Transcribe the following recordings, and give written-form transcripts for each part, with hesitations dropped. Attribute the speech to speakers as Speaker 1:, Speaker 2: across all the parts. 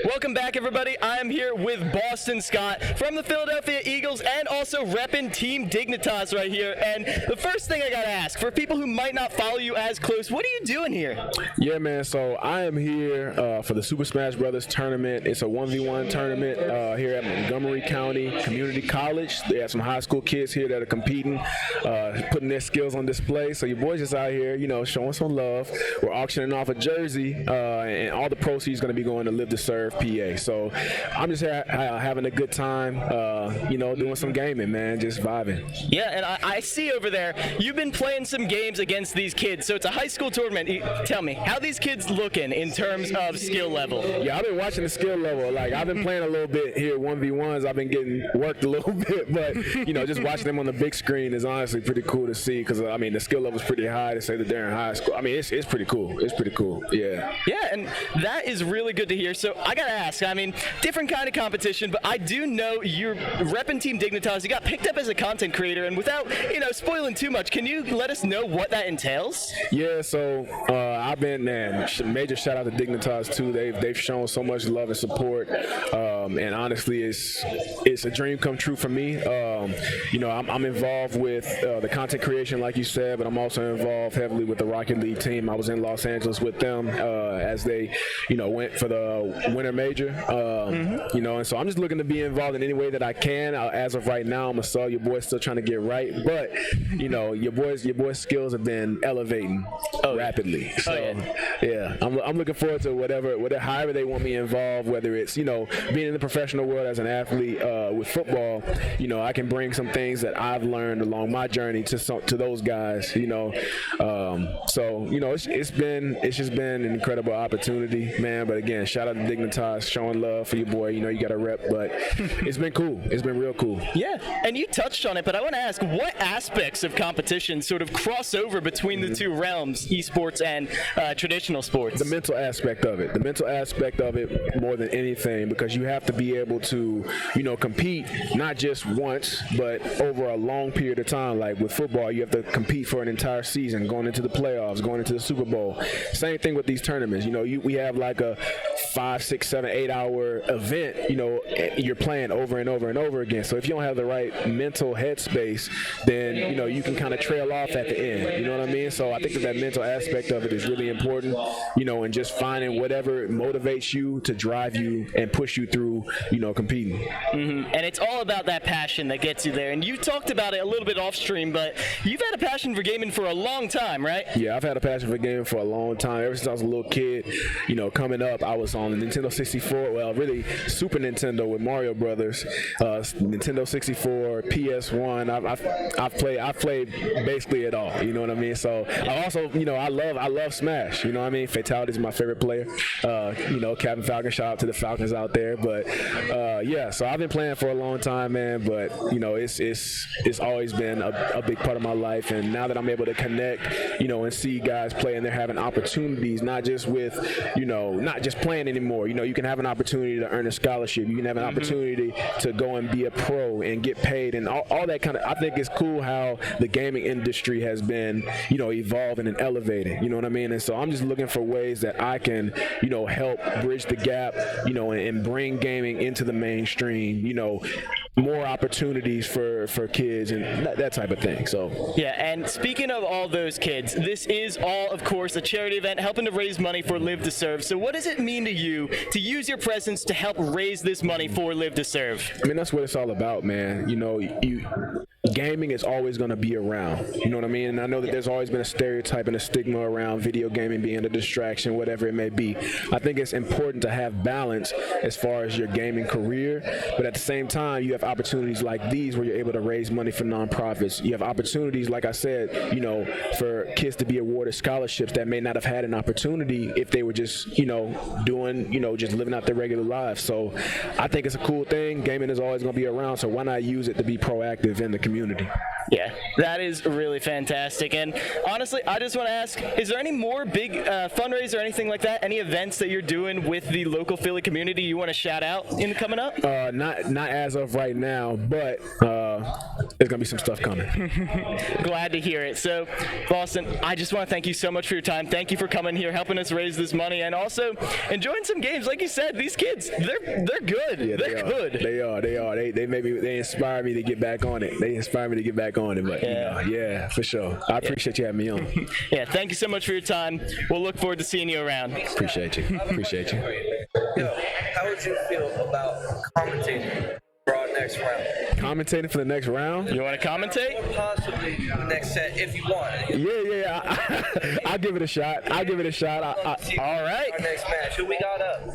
Speaker 1: Welcome back, everybody. I am here with Boston Scott from the Philadelphia Eagles and also repping Team Dignitas right here. And the first thing I got to ask, for people who might not follow you as close, what are you doing here?
Speaker 2: Yeah, man, so I am here for the Super Smash Brothers tournament. It's a 1v1 tournament here at Montgomery County Community College. They have some high school kids here that are competing, putting their skills on display. So your boys just out here, showing some love. We're auctioning off a jersey, and all the proceeds going to be going to Live to Serve PA. So I'm just here having a good time, doing some gaming, man, just vibing.
Speaker 1: Yeah, and I see over there, you've been playing some games against these kids. So it's a high school tournament. Tell me, how these kids looking in terms of skill level?
Speaker 2: Yeah, I've been watching the skill level. Like, I've been playing a little bit here, 1v1s. I've been getting worked a little bit, but, just watching them on the big screen is honestly pretty cool to see because, the skill level is pretty high to say that they're in high school. I mean, it's pretty cool. It's pretty cool, yeah.
Speaker 1: Yeah, and that is really good to hear. So I got to ask, different kind of competition, but I do know you're repping Team Dignitas. You got picked up as a content creator, and without, spoiling too much, can you let us know what that entails?
Speaker 2: Yeah, so I've been, major shout out to Dignitas too. They've shown so much love and support, and honestly, it's a dream come true for me. I'm involved with the content creation, like you said, but I'm also involved heavily with the Rocket League team. I was in Los Angeles with them as they, went for the winter major, and so I'm just looking to be involved in any way that I can. As of right now, I'm a sub. Your boy's still trying to get right, but your boy's skills have been elevating rapidly. So yeah, I'm looking forward to whatever, however they want me involved. Whether it's being in the professional world as an athlete with football, I can bring some things that I've learned along my journey to those guys. It's just been an incredible opportunity, man. But again, shout out to Dignitas, showing love for your boy. You got a rep, but it's been cool. It's been real cool.
Speaker 1: Yeah, and you touched on it, but I want to ask, what aspects of competition sort of cross over between the two realms, esports and traditional sports?
Speaker 2: The mental aspect of it. The mental aspect of it more than anything, because you have to be able to, compete not just once, but over a long period of time. Like with football, you have to compete for an entire season, going into the playoffs, going into the Super Bowl. Same thing with these tournaments. We have like a 5, 6, 7, 8 hour event, you're playing over and over and over again. So if you don't have the right mental headspace, then, you can kind of trail off at the end. You know what I mean? So I think that mental aspect of it is really important, and just finding whatever motivates you to drive you and push you through, competing.
Speaker 1: Mm-hmm. And it's all about that passion that gets you there. And you talked about it a little bit off stream, but you've had a passion for gaming for a long time, right?
Speaker 2: Yeah, I've had a passion for gaming for a long time. Ever since I was a little kid, coming up, I was on the Nintendo 64, well, really Super Nintendo with Mario Brothers, Nintendo 64, PS1. I've played basically it all. You know what I mean? So I also, I love Smash. You know what I mean? Fatality is my favorite player. Captain Falcon. Shout out to the Falcons out there. But yeah, so I've been playing for a long time, man. But it's always been a big part of my life. And now that I'm able to connect, and see guys play and they're having opportunities, not just with, not just playing anymore. You can have an opportunity to earn a scholarship. You can have an opportunity to go and be a pro and get paid and all that kind of. I think it's cool how the gaming industry has been, evolving and elevating. You know what I mean? And so I'm just looking for ways that I can, help bridge the gap, and bring gaming into the mainstream. More opportunities for kids and that type of thing. So
Speaker 1: yeah, and speaking of all those kids, this is all, of course, a charity event helping to raise money for Live to Serve. So what does it mean to you to use your presence to help raise this money for Live to Serve?
Speaker 2: I mean, that's what it's all about, man. Gaming is always going to be around. You know what I mean? And I know that there's always been a stereotype and a stigma around video gaming being a distraction, whatever it may be. I think it's important to have balance as far as your gaming career, but at the same time, you have opportunities like these where you're able to raise money for nonprofits. You have opportunities, like I said, for kids to be awarded scholarships that may not have had an opportunity if they were just, doing, just living out their regular lives. So I think it's a cool thing. Gaming is always going to be around, so why not use it to be proactive in the community?
Speaker 1: Yeah, that is really fantastic. And honestly, I just want to ask, is there any more big fundraiser or anything like that? Any events that you're doing with the local Philly community you want to shout out in coming up?
Speaker 2: Not as of right now, but there's gonna be some stuff coming.
Speaker 1: Glad to hear it. So, Boston, I just want to thank you so much for your time. Thank you for coming here, helping us raise this money, and also enjoying some games. Like you said, these kids, they're good.
Speaker 2: Yeah,
Speaker 1: they're good.
Speaker 2: They are. They inspire me to get back on it. But yeah, for sure. I appreciate you having me on.
Speaker 1: Yeah, thank you so much for your time. We'll look forward to seeing you around.
Speaker 2: Appreciate you.
Speaker 3: Yo, how would you feel about commentating for our next round?
Speaker 2: Commentating for the next round?
Speaker 1: You want to commentate?
Speaker 3: Possibly the next set if you want.
Speaker 2: Yeah. I'll give it a shot.
Speaker 1: All right.
Speaker 3: Our next match. Who we got up?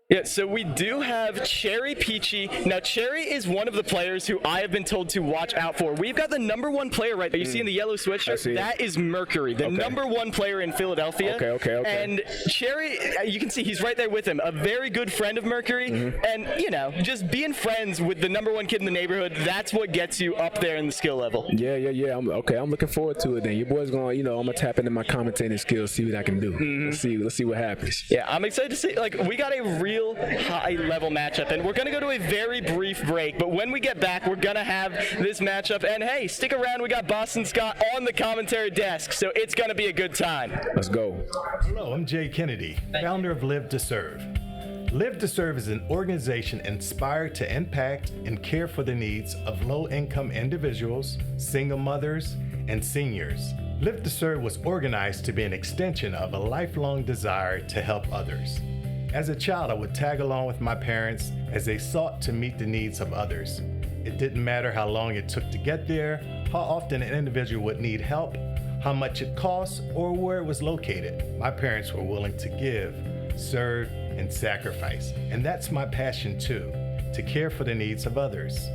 Speaker 1: Yeah, so we do have Cherry Peachy. Now, Cherry is one of the players who I have been told to watch out for. We've got the #1 player right there. You see in the yellow sweatshirt? That is Mercury, the #1 player in Philadelphia.
Speaker 2: Okay.
Speaker 1: And Cherry, you can see he's right there with him, a very good friend of Mercury. And, just being friends with the #1 kid in the neighborhood, that's what gets you up there in the skill level.
Speaker 2: Yeah. I'm looking forward to it then. Your boy's going, I'm going to tap into my commentating skills, see what I can do. Let's see what happens.
Speaker 1: Yeah, I'm excited to see, we got a real high-level matchup, and we're going to go to a very brief break, but when we get back, we're going to have this matchup, and hey, stick around, we got Boston Scott on the commentary desk, so it's going to be a good time.
Speaker 2: Let's go.
Speaker 4: Hello, I'm Jay Kennedy, founder of Live to Serve. Live to Serve is an organization inspired to impact and care for the needs of low-income individuals, single mothers, and seniors. Live to Serve was organized to be an extension of a lifelong desire to help others. As a child, I would tag along with my parents as they sought to meet the needs of others. It didn't matter how long it took to get there, how often an individual would need help, how much it cost, or where it was located. My parents were willing to give, serve, and sacrifice. And that's my passion too, to care for the needs of others.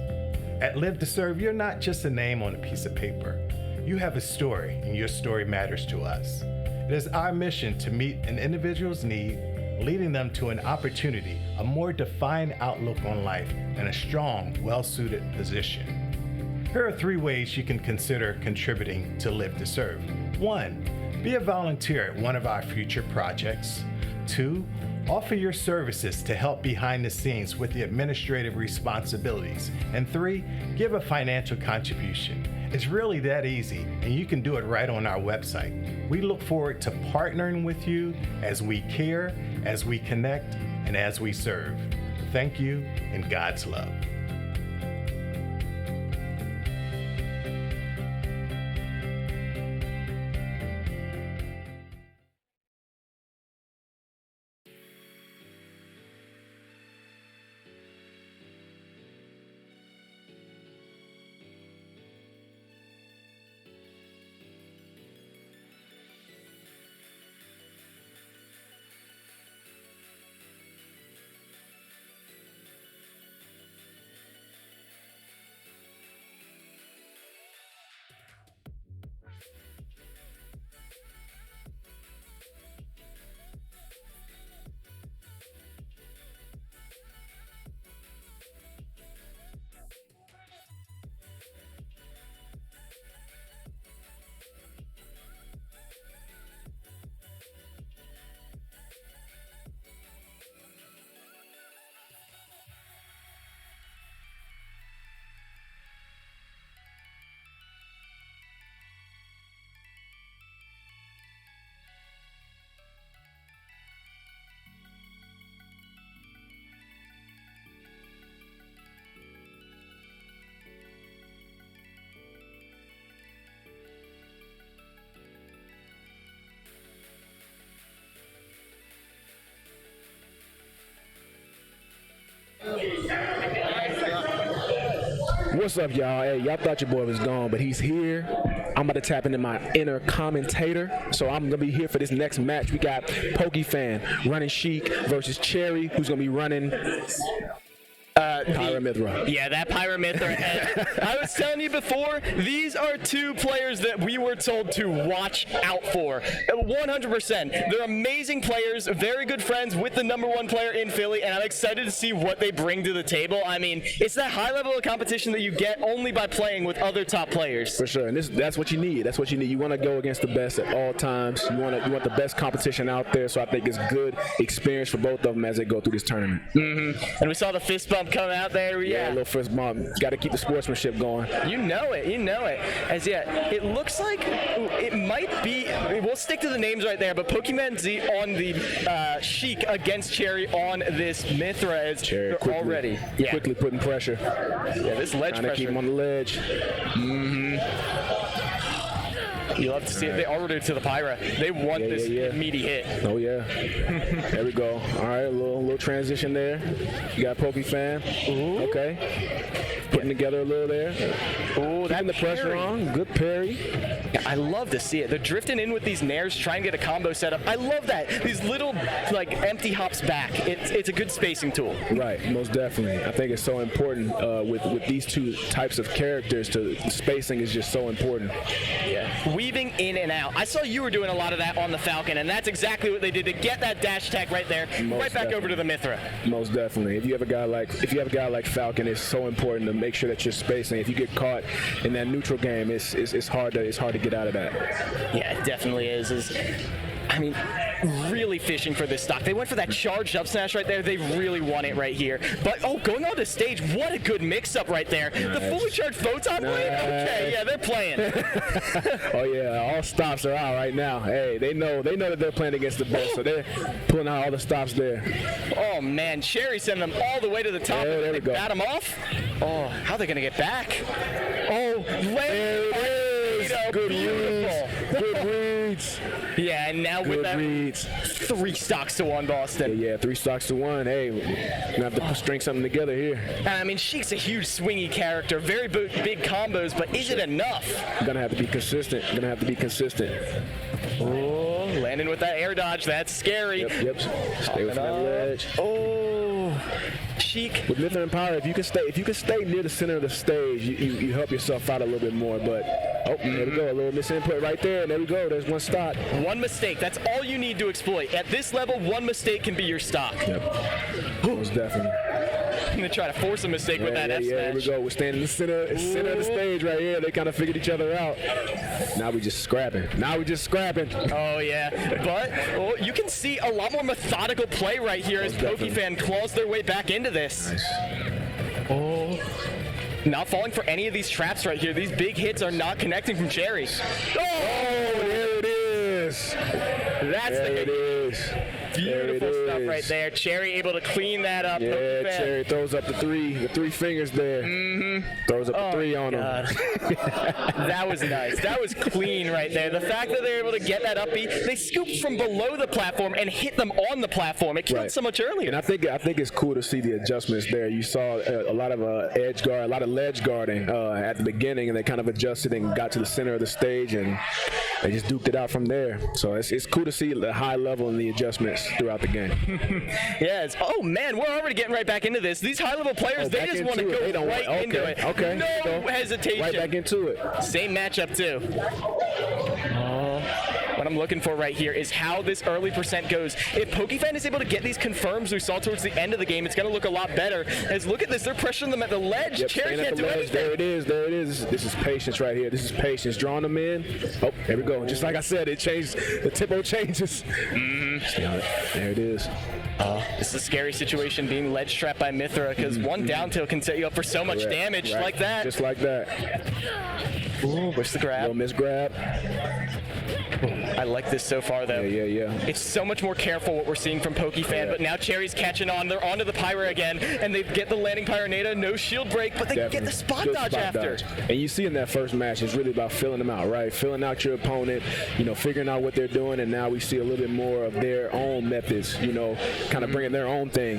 Speaker 4: At Live to Serve, you're not just a name on a piece of paper. You have a story, and your story matters to us. It is our mission to meet an individual's need, leading them to an opportunity, a more defined outlook on life, and a strong, well-suited position. Here are 3 ways you can consider contributing to Live to Serve. 1, be a volunteer at one of our future projects. 2, offer your services to help behind the scenes with the administrative responsibilities. And 3, give a financial contribution. It's really that easy, and you can do it right on our website. We look forward to partnering with you as we care, as we connect, and as we serve. Thank you, and God's love.
Speaker 2: What's up, y'all? Hey, y'all thought your boy was gone, but he's here. I'm about to tap into my inner commentator, so I'm gonna be here for this next match. We got Pokey Fan running Sheik versus Cherry, who's gonna be running Pyramithra.
Speaker 1: Yeah, that Pyramithra. And I was telling you before, these are two players that we were told to watch out for. 100%. They're amazing players, very good friends with the #1 player in Philly, and I'm excited to see what they bring to the table. I mean, it's that high level of competition that you get only by playing with other top players.
Speaker 2: For sure, and that's what you need. That's what you need. You want to go against the best at all times. You want the best competition out there. So I think it's good experience for both of them as they go through this tournament.
Speaker 1: And we saw the fist bump come out there.
Speaker 2: Yeah, a little fist bump. Got to keep the sportsmanship going.
Speaker 1: You know it. As it looks like it might be. We'll stick to the names right there, but Pokemon Z on the Sheik against Cherry on this Mythra as
Speaker 2: Cherry
Speaker 1: they're already. Yeah.
Speaker 2: Quickly putting pressure.
Speaker 1: Yeah, this ledge
Speaker 2: Trying to keep
Speaker 1: pressure.
Speaker 2: him on the ledge.
Speaker 1: You love to see it. They ordered to the Pyra. They want this meaty hit.
Speaker 2: Oh yeah. There we go. All right, a little transition there. You got Pokefan. Okay. Putting together a little there.
Speaker 1: Oh, that
Speaker 2: the pressure
Speaker 1: parry.
Speaker 2: on. Good parry.
Speaker 1: Yeah, I love to see it. They're drifting in with these nairs, trying to get a combo set up. I love that. These little like empty hops back. It's a good spacing tool.
Speaker 2: Right, most definitely. I think it's so important with these two types of characters. Spacing is just so important.
Speaker 1: Yeah. Weaving in and out. I saw you were doing a lot of that on the Falcon, and that's exactly what they did to get that dash attack right there, right back over to the Mythra.
Speaker 2: Most definitely. If you have a guy like Falcon, it's so important to make sure that you're spacing. If you get caught in that neutral game, it's hard to get out of that.
Speaker 1: Yeah, it definitely is. I mean, really fishing for this stock. They went for that charged up smash right there. They really want it right here. But, going on the stage, what a good mix-up right there. Nice. The fully charged Photon Blade? Okay, yeah, they're playing.
Speaker 2: Oh, yeah, all stops are out right now. Hey, they know that they're playing against the best, so they're pulling out all the stops there.
Speaker 1: Oh, man, Cherry sent them all the way to the top.
Speaker 2: There we go.
Speaker 1: Bat them off. Oh, how are they going to get back? Oh,
Speaker 2: there it is. Good
Speaker 1: beautiful.
Speaker 2: Good reads.
Speaker 1: Yeah, and now with that
Speaker 2: reads.
Speaker 1: 3 stocks to 1, Boston.
Speaker 2: Yeah, 3 stocks to 1. Hey, we're gonna have to string something together here.
Speaker 1: I mean, Sheik's a huge swingy character, very big combos, but is it enough?
Speaker 2: Gonna have to be consistent.
Speaker 1: Oh, landing with that air dodge, that's scary.
Speaker 2: Yep. Stay with that ledge.
Speaker 1: Oh, Sheik.
Speaker 2: With Mythra and Pyra, if you can stay near the center of the stage, you help yourself out a little bit more. But there we go, a little misinput right there. There we go. There's one stock.
Speaker 1: One mistake. That's all you need to exploit. At this level, one mistake can be your stock.
Speaker 2: Yep. Most definitely.
Speaker 1: I'm gonna try to force a mistake with that F smash.
Speaker 2: There we go. We're standing in the center of the stage right here. They kind of figured each other out. Now we just scrapping.
Speaker 1: Oh yeah, but you can see a lot more methodical play right here as Pokefan claws their way back into this.
Speaker 2: Nice.
Speaker 1: Oh. Not falling for any of these traps right here. These big hits are not connecting from Cherry.
Speaker 2: Oh, there it is.
Speaker 1: That's
Speaker 2: it is.
Speaker 1: Beautiful stuff right there. Cherry able to clean that up.
Speaker 2: Yeah,
Speaker 1: Pokefan.
Speaker 2: Cherry throws up the three fingers there. Throws up the 3 on him.
Speaker 1: That was nice. That was clean right there. The fact that they're able to get that up B, they scooped from below the platform and hit them on the platform. It killed so much earlier.
Speaker 2: And I think it's cool to see the adjustments there. You saw a lot of edge guard, a lot of ledge guarding at the beginning, and they kind of adjusted and got to the center of the stage, and they just duked it out from there. So it's cool to see the high level and the adjustments throughout the game.
Speaker 1: Yes. Oh man, we're already getting right back into this. These high-level players, they just want to go right into it.
Speaker 2: Okay.
Speaker 1: No hesitation.
Speaker 2: Right back into it.
Speaker 1: Same matchup too. What I'm looking for right here is how this early percent goes. If Pokefan is able to get these confirms we saw towards the end of the game, it's going to look a lot better. As look at this, they're pressuring them at the ledge.
Speaker 2: Yep,
Speaker 1: Cherry can't do anything.
Speaker 2: There it is. This is patience right here. This is patience. Drawing them in. Oh, there we go. Just like I said, it changed. The tempo changes. There it is.
Speaker 1: This is a scary situation being ledge trapped by Mythra because one down tilt can set you up for so much damage like that.
Speaker 2: Just like that.
Speaker 1: Ooh, where's the grab?
Speaker 2: Little miss grab.
Speaker 1: I like this so far, though.
Speaker 2: Yeah.
Speaker 1: It's so much more careful what we're seeing from Pokefan, but now Cherry's catching on. They're onto the Pyra again, and they get the landing Pyronado, no shield break, but they get the spot
Speaker 2: Good
Speaker 1: dodge
Speaker 2: spot
Speaker 1: after.
Speaker 2: dodge. And you see in that first match, it's really about filling them out, right? Filling out your opponent, figuring out what they're doing, and now we see a little bit more of their own methods, kind of bringing their own thing.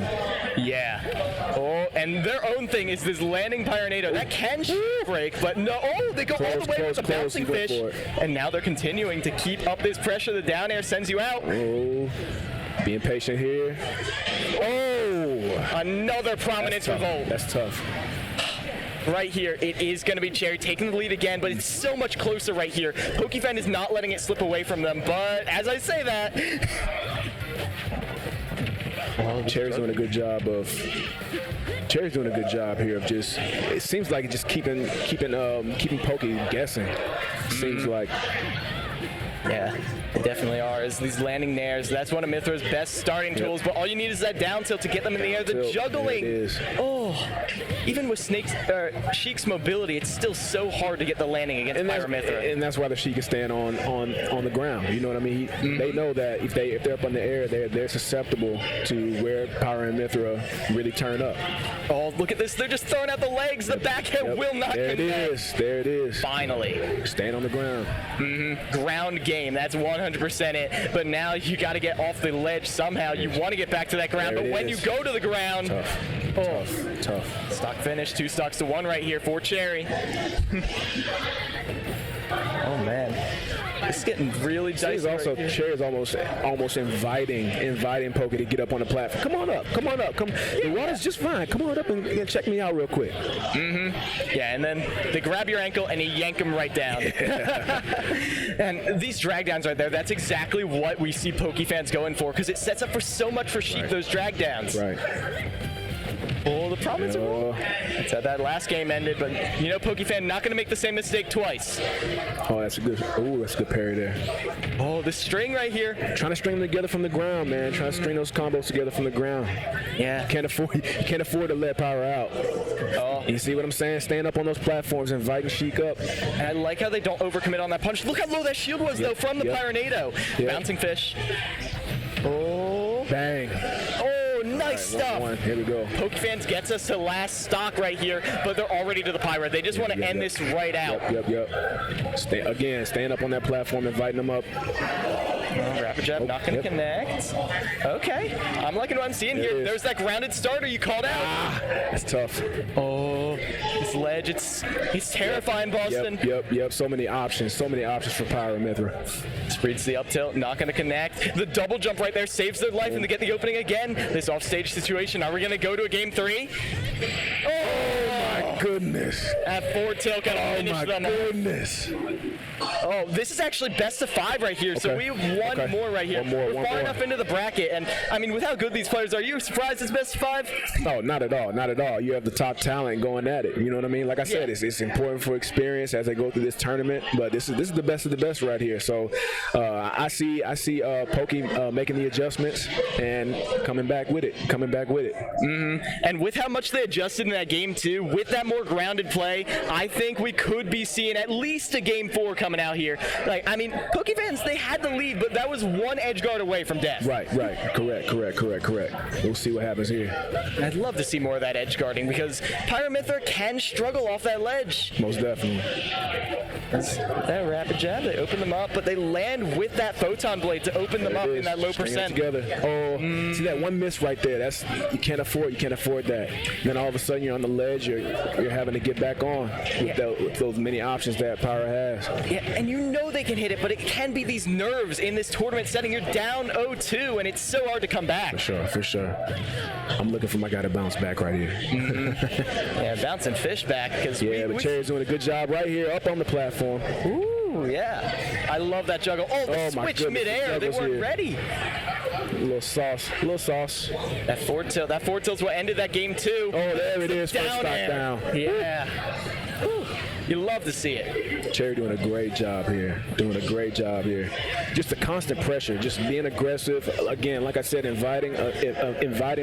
Speaker 1: Yeah. Oh, and their own thing is this landing Pyronado. That can shield break, but no. Oh, they go all the way with the bouncing fish, and now they're continuing to keep up this pressure. The down air sends you out.
Speaker 2: Oh. Being patient here. Oh!
Speaker 1: Another prominence revolt.
Speaker 2: That's tough.
Speaker 1: Right here, it is going to be Cherry taking the lead again, but it's so much closer right here. PokeFan is not letting it slip away from them, but as I say that...
Speaker 2: Cherry's doing a good job here of just, it seems like just keeping Poke guessing. Seems like.
Speaker 1: Yeah, they definitely are. As these landing nairs, that's one of Mythra's best starting tools, but all you need is that down tilt to get them in the air. The juggling.
Speaker 2: It is.
Speaker 1: Oh, even with Sheik's mobility, it's still so hard to get the landing against Pyra/Mythra.
Speaker 2: And that's why the Sheik is staying on the ground. You know what I mean? They know that if they're up in the air, they're susceptible to where Pyra and Mythra really turn up.
Speaker 1: Oh, look at this. They're just throwing out the legs. The backhand will not connect.
Speaker 2: There it is.
Speaker 1: Finally.
Speaker 2: Staying on the ground.
Speaker 1: Ground game. That's 100% it. But now you got to get off the ledge somehow. You want to get back to that ground, but when you go to the ground,
Speaker 2: Tough.
Speaker 1: Stock finish, 2 stocks to 1 right here for Cherry. Oh man, it's getting really dicey.
Speaker 2: Cherry's almost inviting Poke to get up on the platform. Come on up. The water's just fine. Come on up and check me out real quick.
Speaker 1: Yeah, and then they grab your ankle and they yank him right down. And these drag downs right there, that's exactly what we see PokeFans going for, because it sets up for so much for Sheik, those drag downs.
Speaker 2: Right.
Speaker 1: Oh, the province of Roll. That's how that last game ended, but you know PokeFan not going to make the same mistake twice.
Speaker 2: Oh, that's a good parry there.
Speaker 1: Oh, the string right here.
Speaker 2: Trying to string them together from the ground, man. Trying to string those combos together from the ground.
Speaker 1: Yeah.
Speaker 2: Can't afford to let Pyra out.
Speaker 1: Oh.
Speaker 2: You see what I'm saying? Staying up on those platforms, inviting Sheik up.
Speaker 1: And I like how they don't overcommit on that punch. Look how low that shield was, though, from the Pyronado. Bouncing fish. Oh.
Speaker 2: Bang.
Speaker 1: Oh, nice stuff.
Speaker 2: 1-1. Here we go.
Speaker 1: PokeFans gets us to last stock right here, but they're already to the Pyra. They just want to end this right out.
Speaker 2: Yep. Staying up on that platform, inviting them up.
Speaker 1: Rapid jab, not going to connect. Okay. I'm liking what I'm seeing here. There's that grounded starter you called out.
Speaker 2: That's tough.
Speaker 1: Oh, this ledge, it's terrifying, Boston.
Speaker 2: Yep. So many options for Pyra/Mythra.
Speaker 1: Spreads the up tilt, not going to connect. The double jump right there saves their life, and they get the opening again. This offstage situation, are we going to go to a game 3?
Speaker 2: Oh my goodness.
Speaker 1: That forward tilt got to finish them.
Speaker 2: Oh my goodness.
Speaker 1: Oh, this is actually best of 5 right here, so we have one more right here. We're far enough into the bracket, and I mean, with how good these players are, you surprised it's best of 5?
Speaker 2: No, not at all. You have the top talent going at it. You know what I mean? Like I said, it's important for experience as they go through this tournament, but this is the best of the best right here. So I see Poke making the adjustments and coming back with it.
Speaker 1: And with how much they adjusted in that game too, with that more grounded play, I think we could be seeing at least a game 4 coming out here. Like, I mean, PokeFans, they had the lead, but that was one edge guard away from death.
Speaker 2: Right. Correct. We'll see what happens here.
Speaker 1: I'd love to see more of that edge guarding, because Pyra/Mythra can struggle off that ledge.
Speaker 2: Most definitely.
Speaker 1: That rapid jab, they open them up, but they land with that photon blade to open them up in that low percent.
Speaker 2: Together. Oh, see that one miss right there? That's you can't afford that. Then all of a sudden you're on the ledge. You're having to get back on with those many options that Pyra has.
Speaker 1: Yeah, and you know they can hit it, but it can be these nerves in this tournament setting. You're down 0-2, and it's so hard to come back.
Speaker 2: For sure. I'm looking for my guy to bounce back right here.
Speaker 1: Yeah, bouncing fish back, because
Speaker 2: but Cherry's doing a good job right here up on the platform.
Speaker 1: Ooh, yeah. I love that juggle. Oh, the switch midair. They weren't ready.
Speaker 2: A little sauce.
Speaker 1: That forward tilt's what ended that game 2.
Speaker 2: Oh, there it is.
Speaker 1: First
Speaker 2: stock down.
Speaker 1: Yeah. Whew. You love to see it.
Speaker 2: Cherry doing a great job here. Just the constant pressure, just being aggressive. Again, like I said, inviting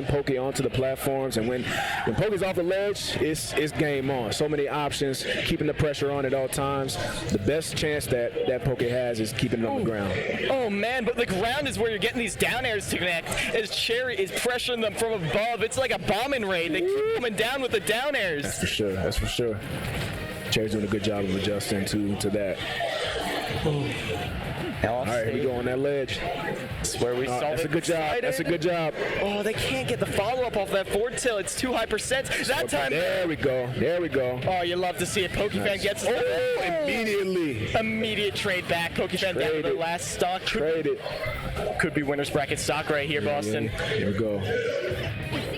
Speaker 2: Poke onto the platforms. And when Poke's off the ledge, it's game on. So many options, keeping the pressure on at all times. The best chance that Poke has is keeping it on the ground.
Speaker 1: Oh, man, but the ground is where you're getting these down airs to connect, as Cherry is pressuring them from above. It's like a bombing raid. They keep coming down with the down airs.
Speaker 2: That's for sure. Cherry's doing a good job of adjusting to that. All right, here we go on that ledge.
Speaker 1: That's where we saw
Speaker 2: That's a good job.
Speaker 1: Oh, they can't get the follow-up off that forward tilt. It's too high percent. That time.
Speaker 2: There we go.
Speaker 1: Oh, you love to see it. PokeFan gets us.
Speaker 2: Immediately.
Speaker 1: Immediate trade back. PokeFan down to the last stock.
Speaker 2: Trade it.
Speaker 1: could be winner's bracket stock right here, Boston.
Speaker 2: Yeah, here we go.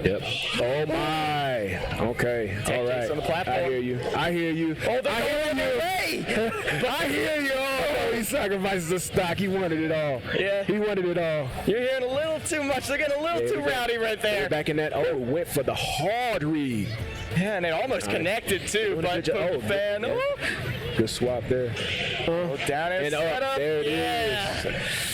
Speaker 2: Yep. Oh my. Okay. All right.
Speaker 1: On the platform.
Speaker 2: I hear you. I hear you.
Speaker 1: Oh,
Speaker 2: I hear you. I hear you. Oh, he sacrifices the stock. He wanted it all.
Speaker 1: Yeah.
Speaker 2: He wanted it all.
Speaker 1: You're hearing a little too much. They're getting a little too rowdy right there.
Speaker 2: Back in that. Oh, went for the hard read.
Speaker 1: Yeah, and it almost connected too, but the fan.
Speaker 2: Yeah.
Speaker 1: Oh.
Speaker 2: Good swap there.
Speaker 1: Down and set up.
Speaker 2: There it
Speaker 1: yeah.
Speaker 2: is.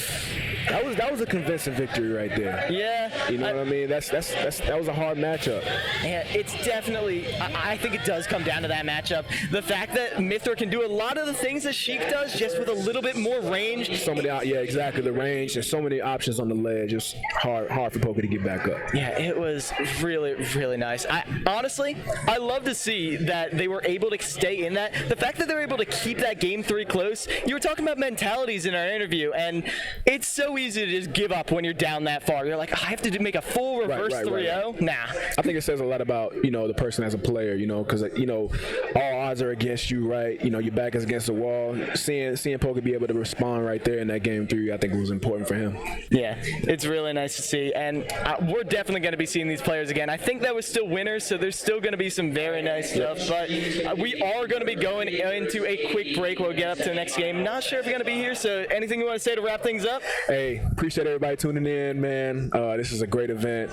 Speaker 2: That was a convincing victory right there.
Speaker 1: Yeah.
Speaker 2: You know what I mean? That was a hard matchup.
Speaker 1: Yeah, it's definitely. I think it does come down to that matchup. The fact that Mythra can do a lot of the things that Sheik does, just with a little bit more range.
Speaker 2: Yeah, exactly. The range. There's so many options on the ledge. It's hard for Poker to get back up.
Speaker 1: Yeah, it was really, really nice. Honestly, I love to see that they were able to stay in that. The fact that they were able to keep that game 3 close. You were talking about mentalities in our interview, and it's so easy to just give up when you're down that far. You're like, I have to make a full reverse 3-0. Nah.
Speaker 2: I think it says a lot about, the person as a player, because, all odds are against you, right? Your back is against the wall. Seeing Poker be able to respond right there in that game 3, I think was important for him.
Speaker 1: Yeah, it's really nice to see. And we're definitely going to be seeing these players again. I think that was still winners, so there's still going to be some very nice stuff. But we are going to be going into a quick break. We'll get up to the next game. Not sure if you're going to be here, so anything you want to say to wrap things up?
Speaker 2: Hey, appreciate everybody tuning in, man. This is a great event.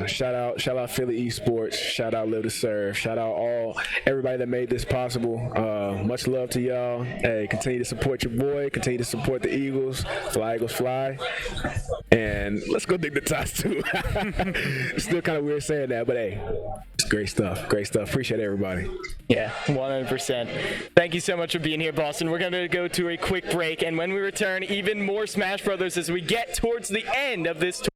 Speaker 2: Shout out Philly Esports. Shout out Live to Serve. Shout out everybody that made this possible. Much love to y'all. Hey, continue to support your boy. Continue to support the Eagles. Fly Eagles fly. And let's go dignitize too. Still kind of weird saying that, but hey, it's great stuff. Great stuff. Appreciate everybody.
Speaker 1: Yeah, 100%. Thank you so much for being here, Boston. We're going to go to a quick break, and when we return, even more Smash Brothers as we get towards the end of this tour.